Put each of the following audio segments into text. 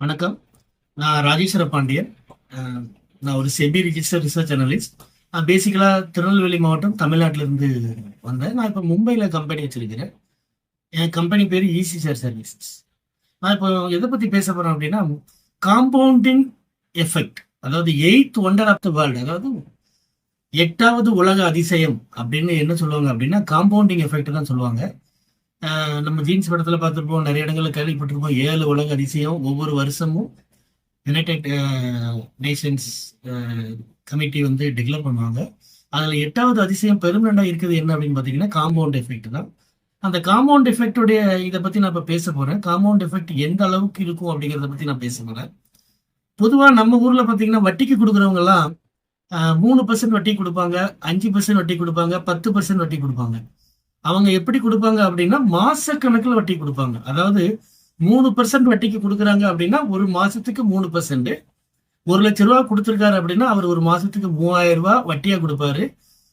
வணக்கம். நான் ராஜேஸ்வர பாண்டியன். அஹ் நான் ஒரு செபி ரிஜிஸ்டர் ரிசர்ச் அனலிஸ்ட். நான் பேசிக்கலாக திருநெல்வேலி மாவட்டம் தமிழ்நாட்டிலிருந்து வந்தேன். நான் இப்போ மும்பையில் கம்பெனி வச்சிருக்கிறேன். என் கம்பெனி பேர் ஈசி ஷேர் சர்வீசஸ். நான் இப்போ எதை பற்றி பேச போகிறேன் அப்படின்னா, காம்பவுண்டிங் எஃபெக்ட், அதாவது eighth wonder of the world, அதாவது எட்டாவது உலக அதிசயம் அப்படின்னு என்ன சொல்லுவாங்க அப்படின்னா காம்பவுண்டிங் எஃபெக்ட் தான் சொல்லுவாங்க. நம்ம ஜீன்ஸ் படத்தில் பார்த்துருப்போம், நிறைய இடங்களில் கேள்விப்பட்டிருப்போம். 7 உலக அதிசயம் ஒவ்வொரு வருஷமும் யுனைடெட் நேஷன்ஸ் கமிட்டி வந்து டிக்ளேர் பண்ணுவாங்க. அதில் எட்டாவது அதிசயம் பெரும்பாலாக இருக்குது என்ன அப்படின்னு பார்த்தீங்கன்னா காம்பவுண்ட் எஃபெக்ட் தான். அந்த காம்பவுண்ட் எஃபெக்டுடைய இதை பற்றி நான் இப்போ பேச போகிறேன். காம்பவுண்ட் எஃபெக்ட் எந்த அளவுக்கு இருக்கும் அப்படிங்கிறத பற்றி நான் பேச போகிறேன். பொதுவாக நம்ம ஊரில் பார்த்தீங்கன்னா வட்டிக்கு கொடுக்குறவங்கலாம் 3% வட்டி கொடுப்பாங்க, 5% வட்டி கொடுப்பாங்க, 10% வட்டி கொடுப்பாங்க. அவங்க எப்படி கொடுப்பாங்க அப்படின்னா மாச கணக்கில் வட்டி கொடுப்பாங்க. அதாவது 3% வட்டிக்கு கொடுக்குறாங்க அப்படின்னா ஒரு மாசத்துக்கு 3%. 1,00,000 கொடுத்துருக்காரு அப்படின்னா அவர் ஒரு மாசத்துக்கு 3,000 வட்டியா கொடுப்பாரு.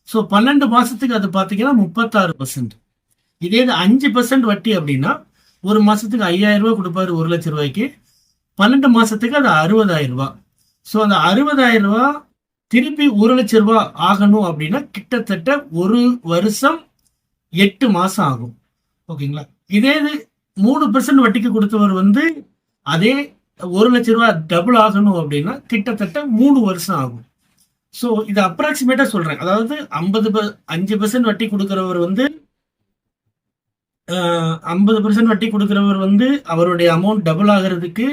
ஸோ 12 மாசத்துக்கு அது பார்த்தீங்கன்னா 36%. இதே இது 5% வட்டி அப்படின்னா ஒரு மாசத்துக்கு 5,000 கொடுப்பாரு 1,00,000. 12 மாசத்துக்கு அது 60,000. ஸோ அந்த 60,000 திருப்பி 1,00,000 ஆகணும் அப்படின்னா கிட்டத்தட்ட ஒரு வருஷம் 8 மாசம் ஆகும். ஓகேங்களா? இதே இது 3% வட்டிக்கு கொடுத்தவர் வந்து அதே 1,00,000 டபுள் ஆகணும் அப்படின்னா கிட்டத்தட்ட 3 வருஷம் ஆகும். ஸோ இது அப்ராக்சிமேட்டா சொல்றேன். அதாவது 5% வட்டி கொடுக்கிறவர் வந்து 50% வட்டி கொடுக்கிறவர் வந்து அவருடைய அமௌண்ட் டபுள் ஆகிறதுக்கு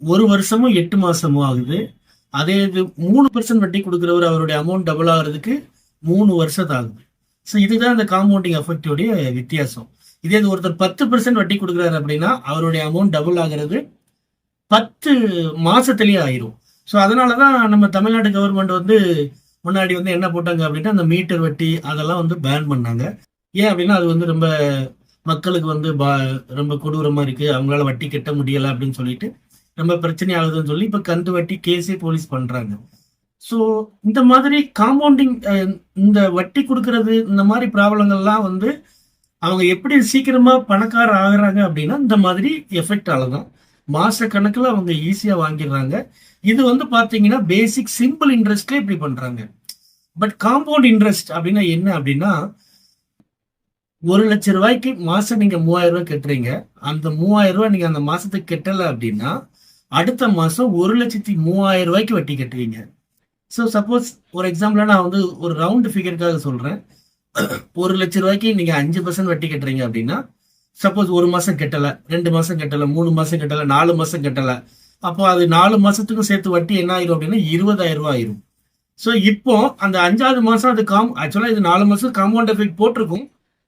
ஒரு வருஷமும் 8 மாசமும் ஆகுது. அதே இது 3% வட்டி கொடுக்கிறவர் அவருடைய அமௌண்ட் டபுள் ஆகிறதுக்கு 3 வருஷத்து ஆகுது. ஸோ இதுதான் இந்த காம்பவுண்டிங் எஃபெக்டோடைய வித்தியாசம். இதே இது ஒருத்தர் 10% வட்டி கொடுக்குறாரு அப்படின்னா அவருடைய அமௌண்ட் டபுள் ஆகிறது 10 மாசத்துலயே ஆயிரும். ஸோ அதனாலதான் நம்ம தமிழ்நாடு கவர்மெண்ட் வந்து முன்னாடி வந்து என்ன போட்டாங்க அப்படின்னா அந்த மீட்டர் வட்டி அதெல்லாம் வந்து பேன் பண்ணாங்க. ஏன் அப்படின்னா அது வந்து ரொம்ப மக்களுக்கு வந்து ரொம்ப கொடூரமா இருக்கு, அவங்களால வட்டி கட்ட முடியல அப்படின்னு சொல்லிட்டு ரொம்ப பிரச்சனை ஆகுதுன்னு சொல்லி இப்ப கந்து வட்டி கேஸே போலீஸ் பண்றாங்க. ஸோ இந்த மாதிரி காம்பவுண்டிங், இந்த வட்டி கொடுக்கறது, இந்த மாதிரி ப்ராப்ளங்கள்லாம் வந்து அவங்க எப்படி சீக்கிரமா பணக்கார ஆகுறாங்க அப்படின்னா இந்த மாதிரி எஃபெக்டால தான். மாச கணக்கில் அவங்க ஈஸியா வாங்கிடுறாங்க. இது வந்து பாத்தீங்கன்னா பேசிக் சிம்பிள் இன்ட்ரெஸ்ட்ல இப்படி பண்றாங்க. பட் காம்பவுண்ட் இன்ட்ரெஸ்ட் அப்படின்னா என்ன அப்படின்னா 1,00,000 மாசம் நீங்க 3,000 கட்டுறீங்க. அந்த 3,000 நீங்க அந்த மாசத்துக்கு கட்டல அப்படின்னா அடுத்த மாசம் 1,03,000 வட்டி கட்டுவீங்க. ஸோ சப்போஸ் ஒரு எக்ஸாம்பிள் நான் வந்து ஒரு ரவுண்ட் ஃபிகருக்காக சொல்றேன். 1,00,000 நீங்க 5% வட்டி கட்டுறீங்க அப்படின்னா சப்போஸ் ஒரு மாசம் கட்டல, 2 மாசம் கட்டல, 3 மாசம் கட்டல, 4 மாசம் கட்டல, அப்போ அது 4 மாசத்துக்கும் சேர்த்து வட்டி என்ன ஆயிரும் அப்படின்னா 20,000 ஆயிரும். ஸோ இப்போ அந்த 5வது மாசம் அது ஆக்சுவலா இது 4 மாசம் காம்பவுண்ட் எஃபெக்ட் போட்டிருக்கும்.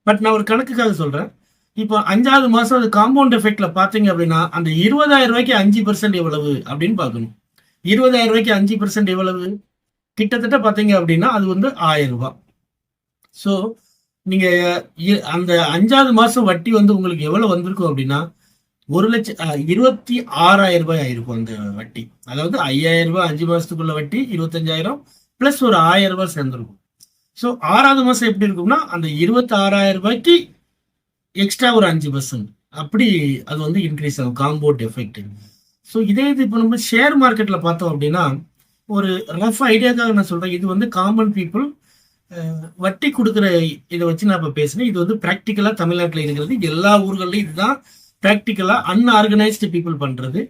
பட் நான் ஒரு கணக்குக்காக சொல்றேன். இப்போ 5வது மாசம் அது காம்பவுண்ட் எஃபெக்ட்ல பாத்தீங்க அப்படின்னா அந்த 20,000 5% எவ்வளவு அப்படின்னு பார்க்கணும். 20,000 5% எவ்வளவு? கிட்டத்தட்ட பாத்தீங்க அப்படின்னா அது வந்து 1,000 ரூபாய். ஸோ நீங்க அந்த 5வது மாசம் வட்டி வந்து உங்களுக்கு எவ்வளவு வந்திருக்கும் அப்படின்னா 26,000 ஆயிருக்கும் அந்த வட்டி. அதாவது 5,000 5 மாசத்துக்குள்ள வட்டி 25,000 பிளஸ் ஒரு 1,000 சேர்ந்துருக்கும். ஸோ 6வது மாசம் எப்படி இருக்கும்னா அந்த 26,000 எக்ஸ்ட்ரா ஒரு 5% அப்படி அது வந்து இன்க்ரீஸ் ஆகும் காம்பவுண்ட் எஃபெக்ட். ஸோ இதே இது இப்போ நம்ம ஷேர் மார்க்கெட்ல பார்த்தோம் அப்படின்னா ஒரு ரஃப் ஐடியாக்காக நான் சொல்றேன். இது வந்து காமன் பீப்புள் வட்டி கொடுக்குற இதை வச்சு நான் இப்போ பேசுறேன். இது வந்து ப்ராக்டிக்கலா தமிழ்நாட்டில் இருக்கிறது. எல்லா ஊர்கள்லையும் இதுதான் ப்ராக்டிக்கலா அன்ஆர்கனைஸ்டு பீப்புள் பண்றது.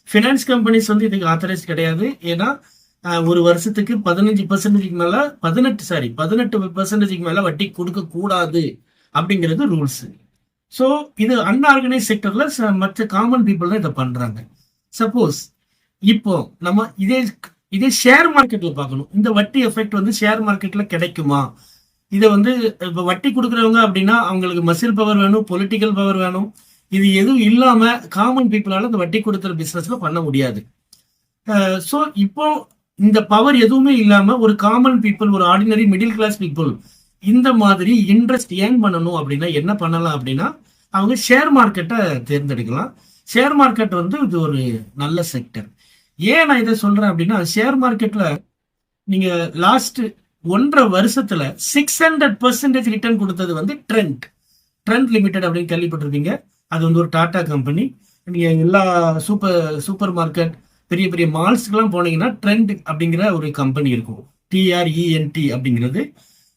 ஃபினான்ஸ் கம்பெனிஸ் வந்து இதுக்கு ஆத்தரைஸ் கிடையாது. ஏன்னா ஒரு வருஷத்துக்கு 15% மேல 18% மேல வட்டி கொடுக்க கூடாது அப்படிங்கிறது ரூல்ஸ். ஸோ இது அன்ஆர்கனைஸ் செக்டர்ல மற்ற காமன் பீப்புள் தான் இதை பண்றாங்க. சப்போஸ் இப்போ நம்ம இதே ஷேர் மார்க்கெட்ல பார்க்கணும். இந்த வட்டி எஃபெக்ட் வந்து ஷேர் மார்க்கெட்ல கிடைக்குமா? இதை வந்து இப்போ வட்டி கொடுக்குறவங்க அப்படின்னா அவங்களுக்கு மசில் பவர் வேணும், பொலிட்டிக்கல் பவர் வேணும். இது எதுவும் இல்லாம காமன் பீப்புளால இந்த வட்டி கொடுக்குற பிசினஸ்ல பண்ண முடியாது. ஸோ இப்போ இந்த பவர் எதுவுமே இல்லாம ஒரு காமன் பீப்புள், ஒரு ஆர்டினரி மிடில் கிளாஸ் பீப்புள் இந்த மாதிரி இன்ட்ரெஸ்ட் ஏர்ன் பண்ணணும் அப்படின்னா என்ன பண்ணலாம் அப்படின்னா அவங்க ஷேர் மார்க்கெட்டை தேர்ந்தெடுக்கலாம். ஷேர் மார்க்கெட் வந்து இது ஒரு நல்ல செக்டர். ஏன் நான் இதை சொல்றேன் அப்படின்னா ஷேர் மார்க்கெட்ல நீங்க லாஸ்ட் 1.5 வருஷத்துல 600% ரிட்டர்ன் கொடுத்தது வந்து ட்ரெண்ட் லிமிடெட் அப்படின்னு கேள்விப்பட்டிருக்கீங்க. அது வந்து ஒரு டாடா கம்பெனி. நீங்க எல்லா சூப்பர் சூப்பர் மார்க்கெட், பெரிய பெரிய மால்ஸ்க்குலாம் போனீங்கன்னா ட்ரெண்ட் அப்படிங்கிற ஒரு கம்பெனி இருக்கும். TRENT அப்படிங்கிறது.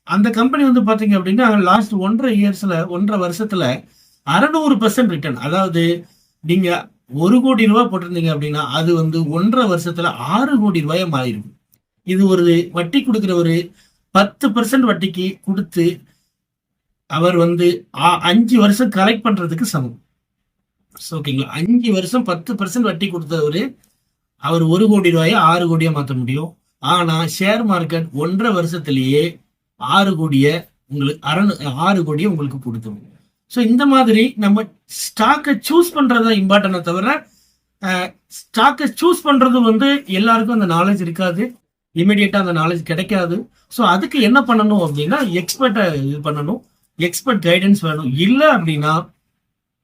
அந்த கம்பெனி வந்து பாத்தீங்க அப்படின்னா லாஸ்ட் 1.5 வருஷத்துல 600% ரிட்டர்ன். அதாவது நீங்க 1 கோடி ரூபாய் போட்டிருந்தீங்க அப்படின்னா அது வந்து 1.5 வருஷத்துல 6 கோடி ரூபாயா மாறிடும். இது ஒரு வட்டி கொடுக்குற ஒரு 10% வட்டிக்கு கொடுத்து அவர் வந்து 5 வருஷம் கலெக்ட் பண்றதுக்கு சமம். ஓகேங்களா? 5 வருஷம் 10% வட்டி கொடுத்தவரு அவர் 1 கோடி ரூபாயை 6 கோடியா மாத்த முடியும். ஆனா ஷேர் மார்க்கெட் 1.5 வருஷத்திலேயே 6 கோடியை உங்களுக்கு 6 கோடியை உங்களுக்கு கொடுத்துரும். ஸோ இந்த மாதிரி நம்ம ஸ்டாக்கை சூஸ் பண்றதா இம்பார்ட்டன்ட் தவிர ஸ்டாக்கை சூஸ் பண்றது வந்து எல்லாருக்கும் அந்த நாலேஜ் இருக்காது, இமிடியேட்டா அந்த நாலேஜ் கிடைக்காது. ஸோ அதுக்கு என்ன பண்ணணும் அப்படின்னா எக்ஸ்பர்ட்டை இது பண்ணணும், எக்ஸ்பர்ட் கைடன்ஸ் வேணும். இல்லை அப்படின்னா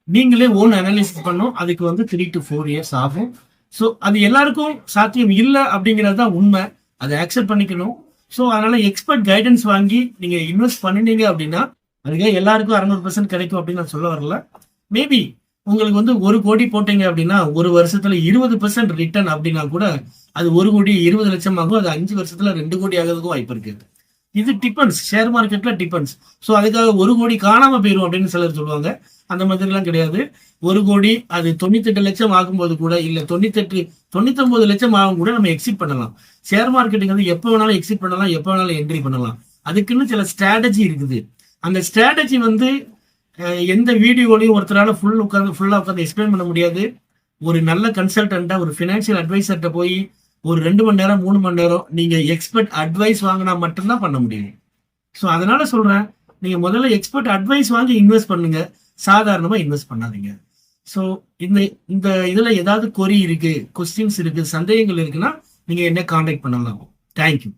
நீங்களே ஓன் அனாலிசிஸ் பண்ணும். அதுக்கு வந்து 3 to 4 years ஆகும். ஸோ அது எல்லாருக்கும் சாத்தியம் இல்லை அப்படிங்கிறது தான் உண்மை. அதை ஆக்செப்ட் பண்ணிக்கணும். ஸோ அதனால எக்ஸ்பர்ட் கைடன்ஸ் வாங்கி நீங்க இன்வெஸ்ட் பண்ணினீங்க அப்படின்னா அதுக்காக எல்லாருக்கும் 600% கிடைக்கும் அப்படின்னு நான் சொல்ல வரல. மேபி உங்களுக்கு வந்து 1 கோடி போட்டீங்க அப்படின்னா 1 வருஷத்துல 20% ரிட்டர்ன் அப்படின்னா கூட அது 1 கோடி 20 லட்சம் ஆகும். அது 5 வருஷத்துல 2 கோடி ஆகிறதுக்கும் வாய்ப்பு இருக்கு. இது டிபெண்ட்ஸ், ஷேர் மார்க்கெட்ல டிபெண்ட்ஸ். ஸோ அதுக்காக 1 கோடி காணாம போயிடும் அப்படின்னு சிலர் சொல்லுவாங்க. அந்த மாதிரிலாம் கிடையாது. 1 கோடி அது 98 லட்சம் ஆகும்போது கூட, இல்ல 99 லட்சம் ஆகும் கூட நம்ம எக்ஸிட் பண்ணலாம். ஷேர் மார்க்கெட்டுங்க வந்து எப்போ வேணாலும் எக்ஸிட் பண்ணலாம், எப்போ வேணாலும் என்ட்ரி பண்ணலாம். அதுக்குன்னு சில ஸ்ட்ராட்டஜி இருக்குது. அந்த ஸ்ட்ராட்டஜி வந்து எந்த வீடியோலையும் ஒருத்தரால ஃபுல்லா உட்காந்து எக்ஸ்பிளைன் பண்ண முடியாது. ஒரு நல்ல கன்சல்டன்ட்டா, ஒரு ஃபினான்ஷியல் அட்வைசர்கிட்ட போய் ஒரு 2 மணி நேரம் 3 மணி நேரம் நீங்க எக்ஸ்பர்ட் அட்வைஸ் வாங்கினா மட்டும்தான் பண்ண முடியும். ஸோ அதனால சொல்றேன், நீங்க முதல்ல எக்ஸ்பர்ட் அட்வைஸ் வாங்கி இன்வெஸ்ட் பண்ணுங்க, சாதாரணமா இன்வெஸ்ட் பண்ணாதீங்க. ஸோ இந்த இந்த இதுல ஏதாவது கொரி இருக்கு, கொஸ்டின்ஸ் இருக்கு, சந்தேகங்கள் இருக்குன்னா நீங்க என்ன கான்டாக்ட் பண்ணலாம். தேங்க்யூ.